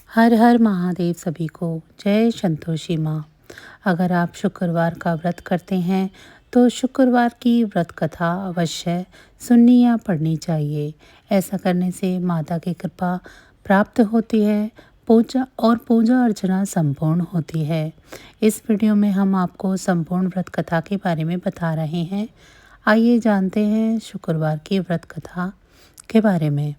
हर हर महादेव सभी को। जय संतोषी माँ। अगर आप शुक्रवार का व्रत करते हैं तो शुक्रवार की व्रत कथा अवश्य सुननी या पढ़नी चाहिए। ऐसा करने से माता की कृपा प्राप्त होती है, पूजा अर्चना संपूर्ण होती है। इस वीडियो में हम आपको संपूर्ण व्रत कथा के बारे में बता रहे हैं। आइए जानते हैं शुक्रवार की व्रत कथा के बारे में।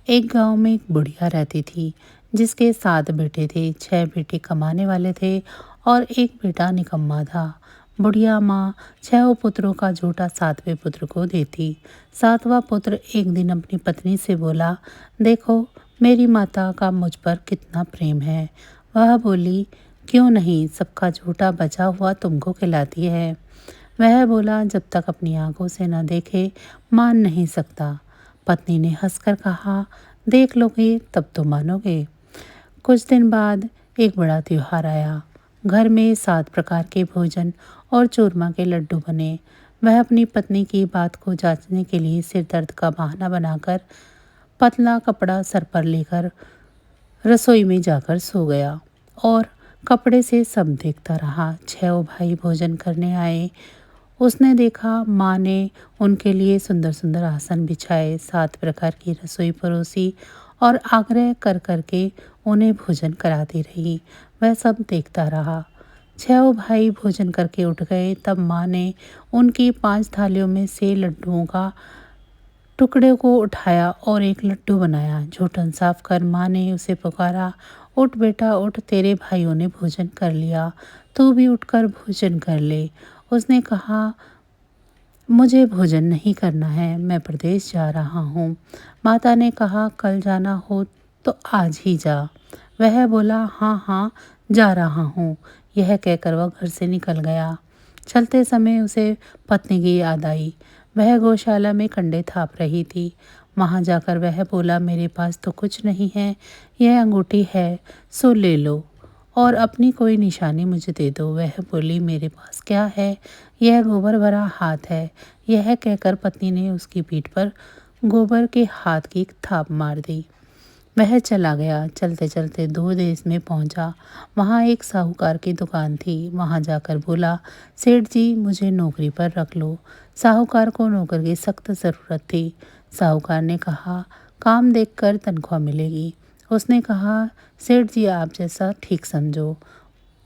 एक गांव में एक बुढ़िया रहती थी जिसके 7 बेटे थे। 6 बेटे कमाने वाले थे और एक बेटा निकम्मा था। बुढ़िया माँ 6 पुत्रों का झूठा 7वें पुत्र को देती। 7वां पुत्र एक दिन अपनी पत्नी से बोला, देखो मेरी माता का मुझ पर कितना प्रेम है। वह बोली, क्यों नहीं, सबका झूठा बचा हुआ तुमको खिलाती है। वह बोला, जब तक अपनी आंखों से न देखे मान नहीं सकता। पत्नी ने हंसकर कहा, देख लोगे तब तो मानोगे। कुछ दिन बाद एक बड़ा त्योहार आया। घर में 7 प्रकार के भोजन और चूरमा के लड्डू बने। वह अपनी पत्नी की बात को जांचने के लिए सिर दर्द का बहाना बनाकर पतला कपड़ा सर पर लेकर रसोई में जाकर सो गया और कपड़े से सब देखता रहा। 6 भाई भोजन करने आए। उसने देखा माँ ने उनके लिए सुंदर सुंदर आसन बिछाए, 7 प्रकार की रसोई परोसी और आग्रह कर करके उन्हें भोजन कराती रही। वह सब देखता रहा। 6 भाई भोजन करके उठ गए। तब माँ ने उनकी 5 थालियों में से लड्डुओं का टुकड़े को उठाया और एक लड्डू बनाया। झूठन साफ कर माँ ने उसे पुकारा, उठ बेटा उठ, तेरे भाइयों ने भोजन कर लिया, तू भी उठकर भोजन कर ले। उसने कहा, मुझे भोजन नहीं करना है, मैं प्रदेश जा रहा हूँ। माता ने कहा, कल जाना हो तो आज ही जा। वह बोला, हाँ हाँ जा रहा हूँ। यह कहकर वह घर से निकल गया। चलते समय उसे पत्नी की याद आई। वह गौशाला में कंडे थाप रही थी। वहाँ जाकर वह बोला, मेरे पास तो कुछ नहीं है, यह अंगूठी है, सो ले लो और अपनी कोई निशानी मुझे दे दो। वह बोली, मेरे पास क्या है, यह गोबर भरा हाथ है। यह कहकर पत्नी ने उसकी पीठ पर गोबर के हाथ की थाप मार दी। वह चला गया। चलते चलते दूर देश में पहुंचा। वहां एक साहूकार की दुकान थी। वहां जाकर बोला, सेठ जी मुझे नौकरी पर रख लो। साहूकार को नौकर की सख्त ज़रूरत थी। साहूकार ने कहा, काम देखकर तनख्वाह मिलेगी। उसने कहा, सेठ जी आप जैसा ठीक समझो।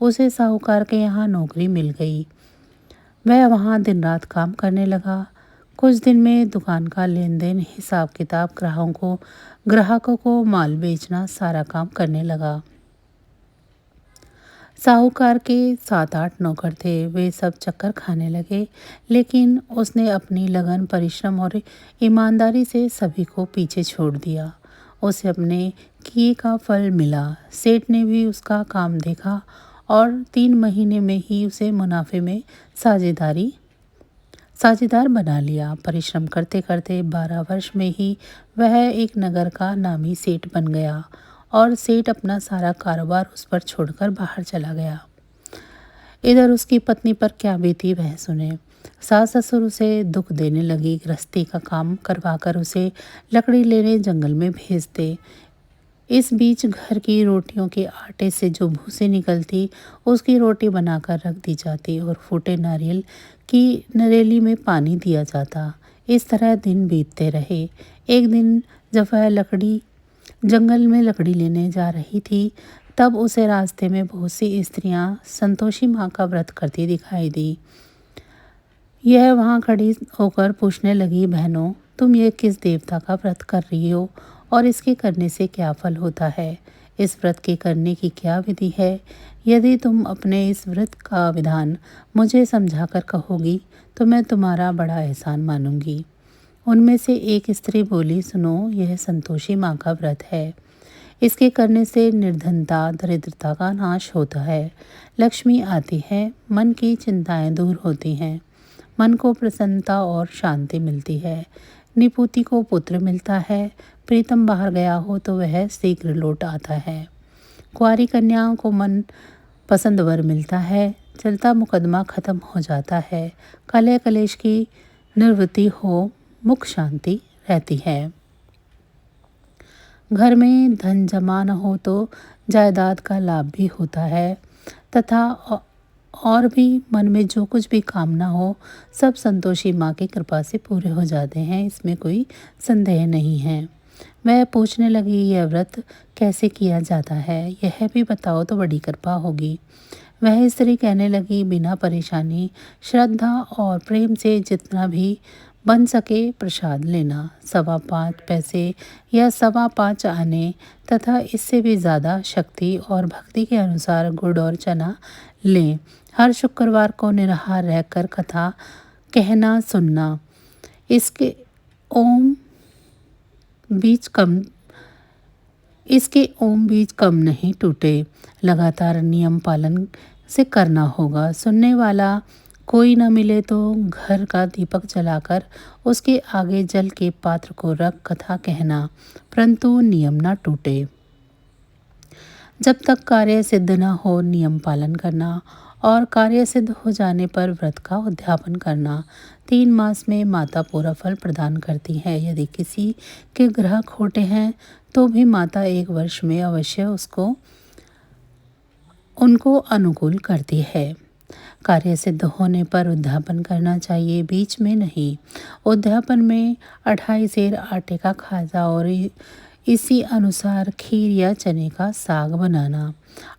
उसे साहूकार के यहाँ नौकरी मिल गई। वह वहाँ दिन रात काम करने लगा। कुछ दिन में दुकान का लेन देन, हिसाब किताब, ग्राहकों को माल बेचना, सारा काम करने लगा। साहूकार के 7-8 नौकर थे। वे सब चक्कर खाने लगे, लेकिन उसने अपनी लगन, परिश्रम और ईमानदारी से सभी को पीछे छोड़ दिया। उसे अपने किए का फल मिला। सेठ ने भी उसका काम देखा और 3 महीने में ही उसे मुनाफे में साझेदार बना लिया। परिश्रम करते करते 12 वर्ष में ही वह एक नगर का नामी सेठ बन गया और सेठ अपना सारा कारोबार उस पर छोड़कर बाहर चला गया। इधर उसकी पत्नी पर क्या बीती वह सुने। सास ससुर उसे दुख देने लगी। गृहस्थी का काम करवाकर उसे लकड़ी लेने जंगल में भेजते। इस बीच घर की रोटियों के आटे से जो भूसी निकलती, उसकी रोटी बनाकर रख दी जाती और फूटे नारियल की नरेली में पानी दिया जाता। इस तरह दिन बीतते रहे। एक दिन जब वह जंगल में लकड़ी लेने जा रही थी, तब उसे रास्ते में बहुत सी स्त्रियां संतोषी माँ का व्रत करती दिखाई दी। यह वहाँ खड़ी होकर पूछने लगी, बहनों तुम ये किस देवता का व्रत कर रही हो और इसके करने से क्या फल होता है? इस व्रत के करने की क्या विधि है? यदि तुम अपने इस व्रत का विधान मुझे समझाकर कहोगी तो मैं तुम्हारा बड़ा एहसान मानूंगी। उनमें से एक स्त्री बोली, सुनो, यह संतोषी माँ का व्रत है। इसके करने से निर्धनता, दरिद्रता का नाश होता है, लक्ष्मी आती है, मन की चिंताएं दूर होती हैं, मन को प्रसन्नता और शांति मिलती है, निपुति को पुत्र मिलता है, प्रीतम बाहर गया हो तो वह शीघ्र लौट आता है, कुंवारी कन्याओं को मन पसंद वर मिलता है, चलता मुकदमा खत्म हो जाता है, कलह कलेश की निवृत्ति हो, मुख शांति रहती है। घर में धन जमा न हो तो जायदाद का लाभ भी होता है तथा और भी मन में जो कुछ भी कामना हो सब संतोषी माँ की कृपा से पूरे हो जाते हैं, इसमें कोई संदेह नहीं है। वह पूछने लगी, यह व्रत कैसे किया जाता है, यह भी बताओ तो बड़ी कृपा होगी। वह स्त्री कहने लगी, बिना परेशानी, श्रद्धा और प्रेम से जितना भी बन सके प्रसाद लेना, 5.25 पैसे या 5.25 आने तथा इससे भी ज़्यादा शक्ति और भक्ति के अनुसार गुड़ और चना लें। हर शुक्रवार को निराहार रहकर कथा कहना सुनना। इसके ओम बीज कम इसके ओम बीज कम नहीं टूटे। लगातार नियम पालन से करना होगा। सुनने वाला कोई न मिले तो घर का दीपक जलाकर उसके आगे जल के पात्र को रख कथा कहना, परंतु नियम न टूटे। जब तक कार्य सिद्ध न हो नियम पालन करना और कार्य सिद्ध हो जाने पर व्रत का उद्यापन करना। 3 मास में माता पूरा फल प्रदान करती है। यदि किसी के ग्रह खोटे हैं तो भी माता 1 वर्ष में अवश्य उनको अनुकूल करती है। कार्य सिद्ध होने पर उद्यापन करना चाहिए, बीच में नहीं। उद्यापन में 2.5 सेर आटे का खाजा और इसी अनुसार खीर या चने का साग बनाना।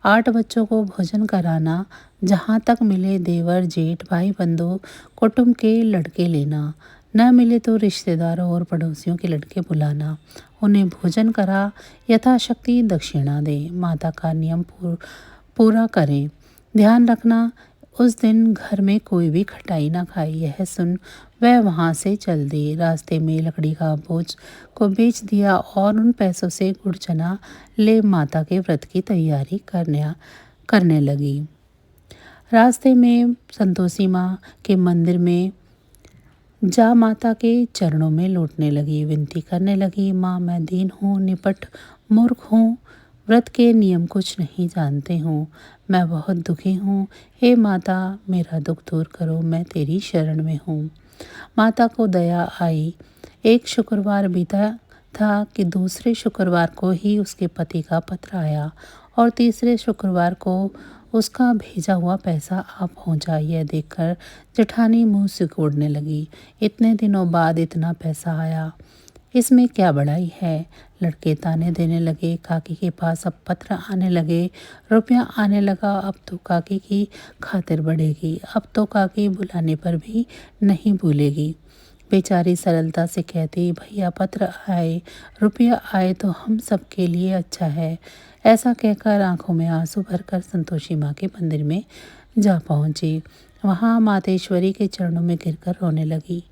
8 बच्चों को भोजन कराना। जहाँ तक मिले देवर जेठ भाई बंधु कुटुंब के लड़के लेना। न मिले तो रिश्तेदारों और पड़ोसियों के लड़के बुलाना। उन्हें भोजन करा यथाशक्ति दक्षिणा दे। माता का नियम पूरा करें। ध्यान रखना उस दिन घर में कोई भी खटाई ना खाए। यह सुन वह वहाँ से चल दी। रास्ते में लकड़ी का बोझ को बेच दिया और उन पैसों से गुड़ चना ले माता के व्रत की तैयारी करने लगी। रास्ते में संतोषी माँ के मंदिर में जा माता के चरणों में लौटने लगी। विनती करने लगी, माँ मैं दीन हूँ, निपट मूर्ख हूँ, व्रत के नियम कुछ नहीं जानते हूँ, मैं बहुत दुखी हूँ। हे माता मेरा दुख दूर करो, मैं तेरी शरण में हूँ। माता को दया आई। एक शुक्रवार बीता था कि दूसरे शुक्रवार को ही उसके पति का पत्र आया और तीसरे शुक्रवार को उसका भेजा हुआ पैसा आ पहुंचा। यह देखकर जेठानी मुंह सिकोड़ने लगी। इतने दिनों बाद इतना पैसा आया, इसमें क्या बड़ाई है। लड़के ताने देने लगे। काकी के पास अब पत्र आने लगे, रुपया आने लगा। अब तो काकी की खातिर बढ़ेगी, अब तो काकी बुलाने पर भी नहीं भूलेगी। बेचारी सरलता से कहती, भैया पत्र आए, रुपया आए तो हम सबके लिए अच्छा है। ऐसा कहकर आंखों में आंसू भरकर संतोषी माँ के मंदिर में जा पहुंची। वहाँ मातेश्वरी के चरणों में गिरकर रोने लगी।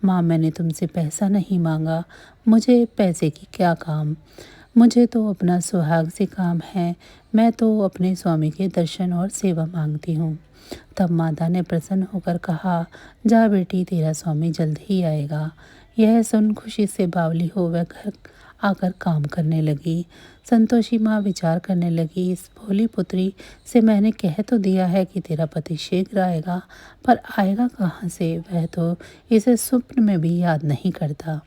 माँ मैंने तुमसे पैसा नहीं मांगा, मुझे पैसे की क्या काम, मुझे तो अपना सुहाग से काम है, मैं तो अपने स्वामी के दर्शन और सेवा मांगती हूँ। तब माता ने प्रसन्न होकर कहा, जा बेटी तेरा स्वामी जल्द ही आएगा। यह सुन खुशी से बावली हो वह घर आकर काम करने लगी। संतोषी माँ विचार करने लगी, इस भोली पुत्री से मैंने कह तो दिया है कि तेरा पति शीघ्र आएगा, पर आएगा कहाँ से, वह तो इसे स्वप्न में भी याद नहीं करता।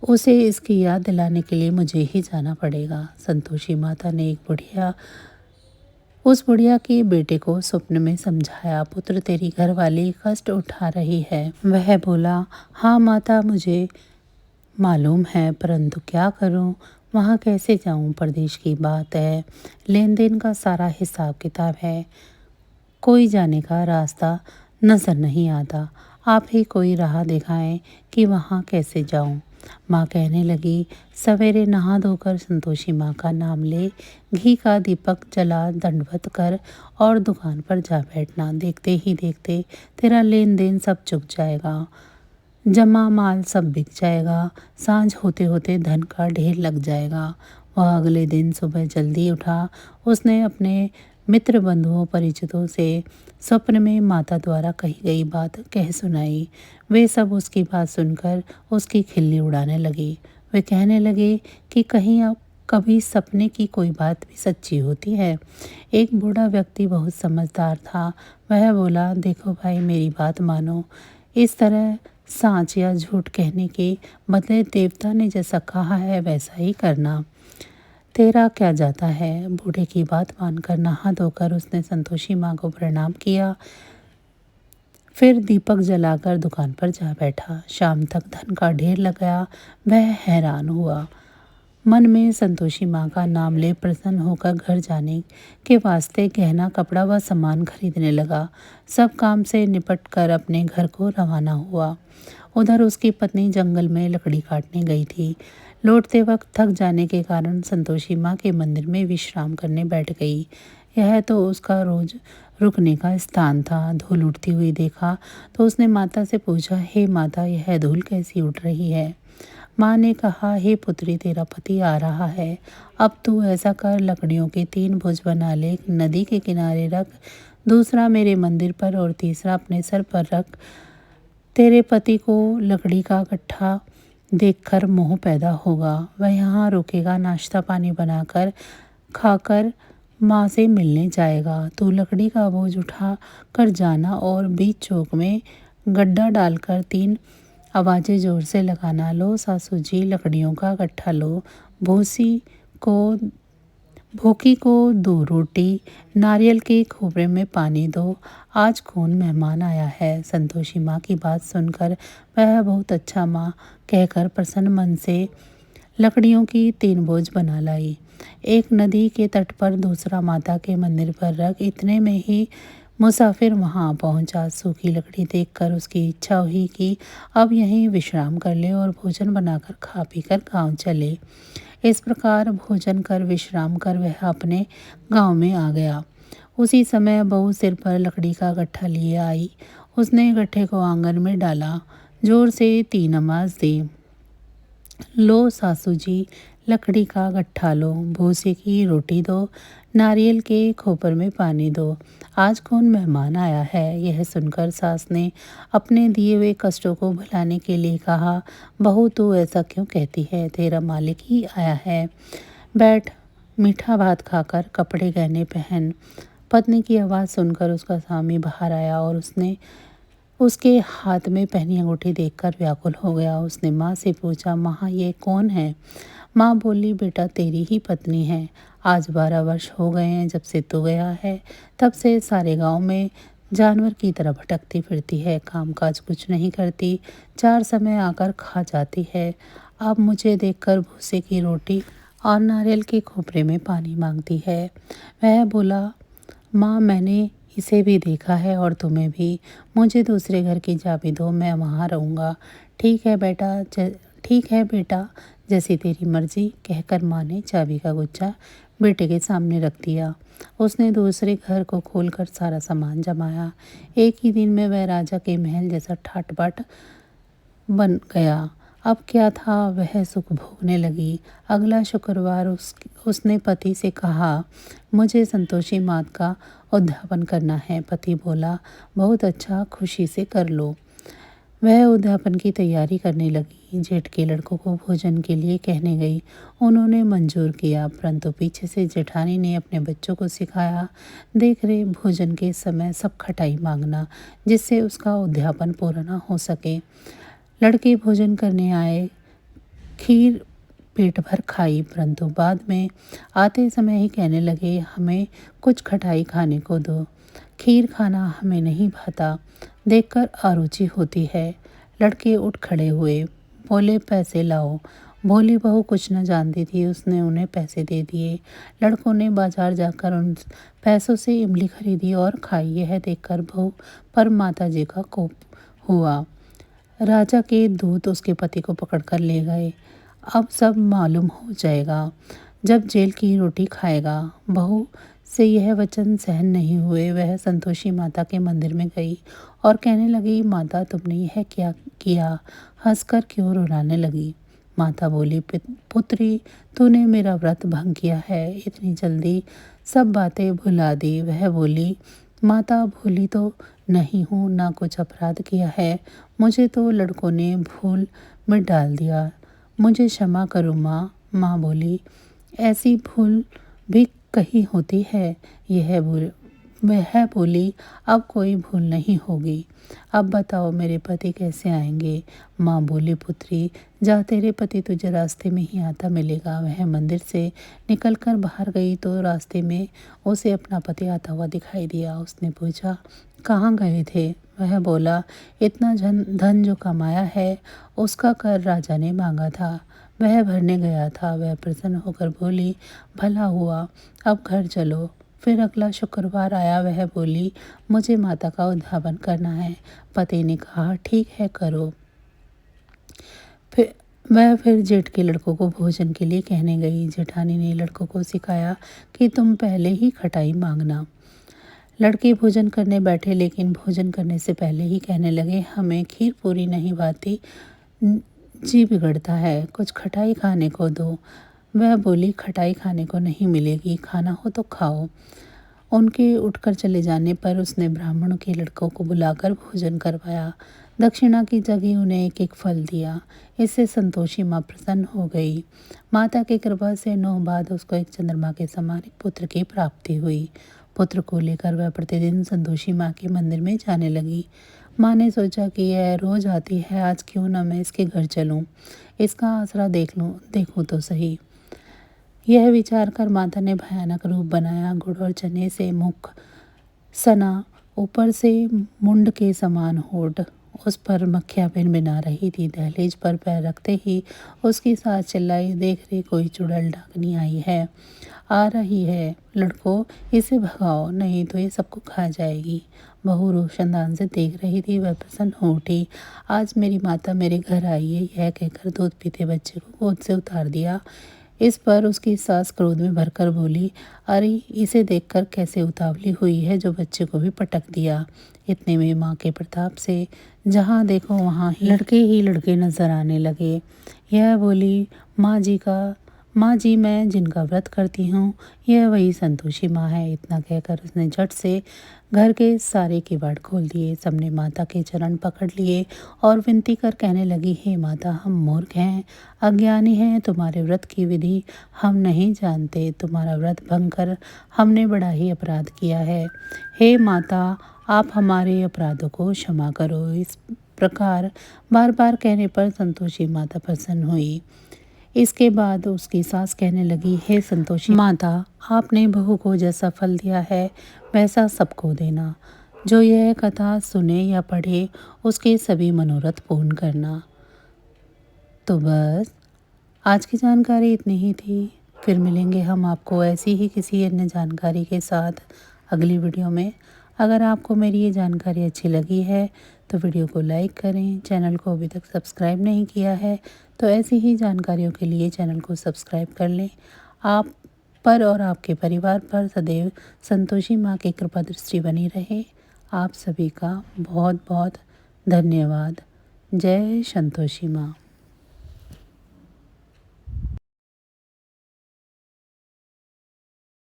उसे इसकी याद दिलाने के लिए मुझे ही जाना पड़ेगा। संतोषी माता ने उस बुढ़िया के बेटे को स्वप्न में समझाया, पुत्र तेरी घरवाली कष्ट उठा रही है। वह बोला, हाँ माता मुझे मालूम है, परंतु क्या करूं, वहाँ कैसे जाऊं, प्रदेश की बात है, लेन देन का सारा हिसाब किताब है, कोई जाने का रास्ता नज़र नहीं आता, आप ही कोई राह दिखाएं कि वहाँ कैसे जाऊं। माँ कहने लगी, सवेरे नहा धोकर संतोषी माँ का नाम ले, घी का दीपक जला दंडवत कर और दुकान पर जा बैठना। देखते ही देखते तेरा लेन देन सब चुक जाएगा, जमा माल सब बिक जाएगा, सांझ होते होते धन का ढेर लग जाएगा। वह अगले दिन सुबह जल्दी उठा। उसने अपने मित्र बंधुओं परिचितों से स्वप्न में माता द्वारा कही गई बात कह सुनाई। वे सब उसकी बात सुनकर उसकी खिल्ली उड़ाने लगी। वे कहने लगे कि कहीं अब कभी सपने की कोई बात भी सच्ची होती है। एक बूढ़ा व्यक्ति बहुत समझदार था। वह बोला, देखो भाई मेरी बात मानो, इस तरह सांच या झूठ कहने के बदले देवता ने जैसा कहा है वैसा ही करना। तेरा क्या जाता है। बूढ़े की बात मानकर नहा धोकर उसने संतोषी माँ को प्रणाम किया, फिर दीपक जलाकर दुकान पर जा बैठा। शाम तक धन का ढेर लगाया। वह हैरान हुआ। मन में संतोषी माँ का नाम ले प्रसन्न होकर घर जाने के वास्ते गहना कपड़ा व सामान खरीदने लगा। सब काम से निपट कर अपने घर को रवाना हुआ। उधर उसकी पत्नी जंगल में लकड़ी काटने गई थी। लौटते वक्त थक जाने के कारण संतोषी माँ के मंदिर में विश्राम करने बैठ गई। यह तो उसका रोज रुकने का स्थान था। धूल उड़ती हुई देखा तो उसने माता से पूछा, हे माता, यह धूल कैसी उड़ रही है। माँ ने कहा, हे पुत्री, तेरा पति आ रहा है। अब तू ऐसा कर, लकड़ियों के 3 भुज बना ले, एक नदी के किनारे रख, दूसरा मेरे मंदिर पर और तीसरा अपने सर पर रख। तेरे पति को लकड़ी का गट्ठा देखकर मोह पैदा होगा। वह यहाँ रुकेगा, नाश्ता पानी बनाकर खाकर माँ से मिलने जाएगा। तू लकड़ी का बोझ उठा कर जाना और बीच चौक में गड्ढा डालकर 3 आवाज़ें जोर से लगाना। लो सासू जी, लकड़ियों का गट्ठा लो। को भूखी को 2 रोटी, नारियल के खोपरे में पानी दो। आज कौन मेहमान आया है। संतोषी माँ की बात सुनकर वह बहुत अच्छा माँ कहकर प्रसन्न मन से लकड़ियों की 3 बोझ बना लाई। एक नदी के तट पर, दूसरा माता के मंदिर पर रख। इतने में ही मुसाफिर वहां पहुंचा। सूखी लकड़ी देखकर उसकी इच्छा हुई कि अब यहीं विश्राम कर ले और भोजन बनाकर खा पीकर गांव चले। इस प्रकार भोजन कर विश्राम कर वह अपने गांव में आ गया। उसी समय बहू सिर पर लकड़ी का गट्ठा लिए आई। उसने गट्ठे को आंगन में डाला, जोर से 3 आवाज़ दी। लो सासू जी, लकड़ी का गट्ठा लो, भूसे की रोटी दो, नारियल के खोपर में पानी दो। आज कौन मेहमान आया है। यह सुनकर सास ने अपने दिए हुए कष्टों को भुलाने के लिए कहा, बहू तू ऐसा क्यों कहती है, तेरा मालिक ही आया है। बैठ, मीठा भात खाकर कपड़े गहने पहन। पत्नी की आवाज़ सुनकर उसका स्वामी बाहर आया और उसके हाथ में पहनी अंगूठी देखकर व्याकुल हो गया। उसने माँ से पूछा, माँ ये कौन है। माँ बोली, बेटा तेरी ही पत्नी है। आज 12 वर्ष हो गए हैं जब से तू गया है। तब से सारे गांव में जानवर की तरह भटकती फिरती है, कामकाज कुछ नहीं करती, 4 समय आकर खा जाती है। अब मुझे देखकर भूसे की रोटी और नारियल के खोपरे में पानी मांगती है। वह बोला, माँ मैंने इसे भी देखा है और तुम्हें भी। मुझे दूसरे घर की चाबी दो, मैं वहाँ रहूँगा। ठीक है बेटा, जैसी तेरी मर्जी, कहकर माँ ने चाबी का गुच्छा बेटे के सामने रख दिया। उसने दूसरे घर को खोलकर सारा सामान जमाया। एक ही दिन में वह राजा के महल जैसा ठाट बाट बन गया। अब क्या था, वह सुख भोगने लगी। अगला शुक्रवार उसने पति से कहा, मुझे संतोषी मात का उद्यापन करना है। पति बोला, बहुत अच्छा, खुशी से कर लो। वह उद्यापन की तैयारी करने लगी। जेठ के लड़कों को भोजन के लिए कहने गई। उन्होंने मंजूर किया, परंतु पीछे से जेठानी ने अपने बच्चों को सिखाया, देख रहे भोजन के समय सब खटाई मांगना, जिससे उसका उद्यापन पूरा न हो सके। लड़के भोजन करने आए, खीर पेट भर खाई, परंतु बाद में आते समय ही कहने लगे, हमें कुछ खटाई खाने को दो, खीर खाना हमें नहीं भाता, देखकर अरुचि होती है। लड़के उठ खड़े हुए, बोले, पैसे लाओ। भोली बहू कुछ न जानती थी, उसने उन्हें पैसे दे दिए। लड़कों ने बाजार जाकर उन पैसों से इमली खरीदी और खाई। यह देखकर बहू पर माता जी का कोप हुआ। राजा के दूत उसके पति को पकड़कर ले गए। अब सब मालूम हो जाएगा जब जेल की रोटी खाएगा। बहू से यह वचन सहन नहीं हुए। वह संतोषी माता के मंदिर में गई और कहने लगी, माता तुमने यह क्या किया, हंसकर क्यों रुलाने लगी। माता बोली, पुत्री तूने मेरा व्रत भंग किया है, इतनी जल्दी सब बातें भुला दी। वह बोली, माता भूली तो नहीं हूँ, ना कुछ अपराध किया है, मुझे तो लड़कों ने भूल में डाल दिया, मुझे क्षमा करो माँ। बोली, ऐसी भूल भी कहीं होती है। यह वह बोली, अब कोई भूल नहीं होगी। अब बताओ मेरे पति कैसे आएंगे? माँ बोली, पुत्री जा, तेरे पति तुझे रास्ते में ही आता मिलेगा। वह मंदिर से निकलकर बाहर गई तो रास्ते में उसे अपना पति आता हुआ दिखाई दिया। उसने पूछा, कहाँ गए थे? वह बोला, इतना धन जो कमाया है उसका कर राजा ने मांगा था, वह भरने गया था। वह प्रसन्न होकर बोली, भला हुआ, अब घर चलो। फिर अगला शुक्रवार आया। वह बोली, मुझे माता का उद्यापन करना है। पति ने कहा, ठीक है करो। फिर जेठ के लड़कों को भोजन के लिए कहने गई। जेठानी ने लड़कों को सिखाया कि तुम पहले ही खटाई मांगना। लड़के भोजन करने बैठे, लेकिन भोजन करने से पहले ही कहने लगे, हमें खीर पूरी नहीं भाती, जी बिगड़ता है, कुछ खटाई खाने को दो। वह बोली, खटाई खाने को नहीं मिलेगी, खाना हो तो खाओ। उनके उठकर चले जाने पर उसने ब्राह्मणों के लड़कों को बुलाकर भोजन करवाया। दक्षिणा की जगह उन्हें एक एक फल दिया। इससे संतोषी माँ प्रसन्न हो गई। माता की कृपा से 9 बाद उसको एक चंद्रमा के समान एक पुत्र की प्राप्ति हुई। पुत्र को लेकर वह प्रतिदिन संतोषी माँ के मंदिर में जाने लगी। माँ ने सोचा कि यह रोज आती है, आज क्यों न मैं इसके घर चलूं, इसका आसरा देखूं तो सही। यह विचार कर माता ने भयानक रूप बनाया। गुड़ और चने से मुख सना, ऊपर से मुंड के समान होठ, उस पर मक्खियाँ भिनभिना रही थी। दहलीज पर पैर रखते ही उसकी सास चिल्लाई, देख रे कोई चुड़ैल डाकनी आई है, आ रही है, लड़कों इसे भगाओ, नहीं तो ये सबको खा जाएगी। बहू रोशनदान से देख रही थी। वह प्रसन्न हो उठी। आज मेरी माता मेरे घर आई है, यह कहकर दूध पीते बच्चे को गोद से उतार दिया। इस पर उसकी सास क्रोध में भरकर बोली, अरे इसे देखकर कैसे उतावली हुई है, जो बच्चे को भी पटक दिया। इतने में माँ के प्रताप से जहाँ देखो वहाँ ही लड़के नजर आने लगे। यह बोली, माँ जी मैं जिनका व्रत करती हूँ यह वही संतोषी माँ है। इतना कहकर उसने झट से घर के सारे किवाड़ खोल दिए। सबने माता के चरण पकड़ लिए और विनती कर कहने लगी, हे माता, हम मूर्ख हैं, अज्ञानी हैं, तुम्हारे व्रत की विधि हम नहीं जानते, तुम्हारा व्रत भंग कर हमने बड़ा ही अपराध किया है। हे माता, आप हमारे अपराधों को क्षमा करो। इस प्रकार बार बार कहने पर संतोषी माता प्रसन्न हुई। इसके बाद उसकी सास कहने लगी, हे संतोषी माता, आपने बहू को जैसा फल दिया है वैसा सबको देना। जो यह कथा सुने या पढ़े उसके सभी मनोरथ पूर्ण करना। तो बस आज की जानकारी इतनी ही थी। फिर मिलेंगे हम आपको ऐसी ही किसी अन्य जानकारी के साथ अगली वीडियो में। अगर आपको मेरी ये जानकारी अच्छी लगी है तो वीडियो को लाइक करें। चैनल को अभी तक सब्सक्राइब नहीं किया है तो ऐसी ही जानकारियों के लिए चैनल को सब्सक्राइब कर लें। आप पर और आपके परिवार पर सदैव संतोषी माँ की कृपा दृष्टि बनी रहे। आप सभी का बहुत बहुत धन्यवाद। जय संतोषी माँ।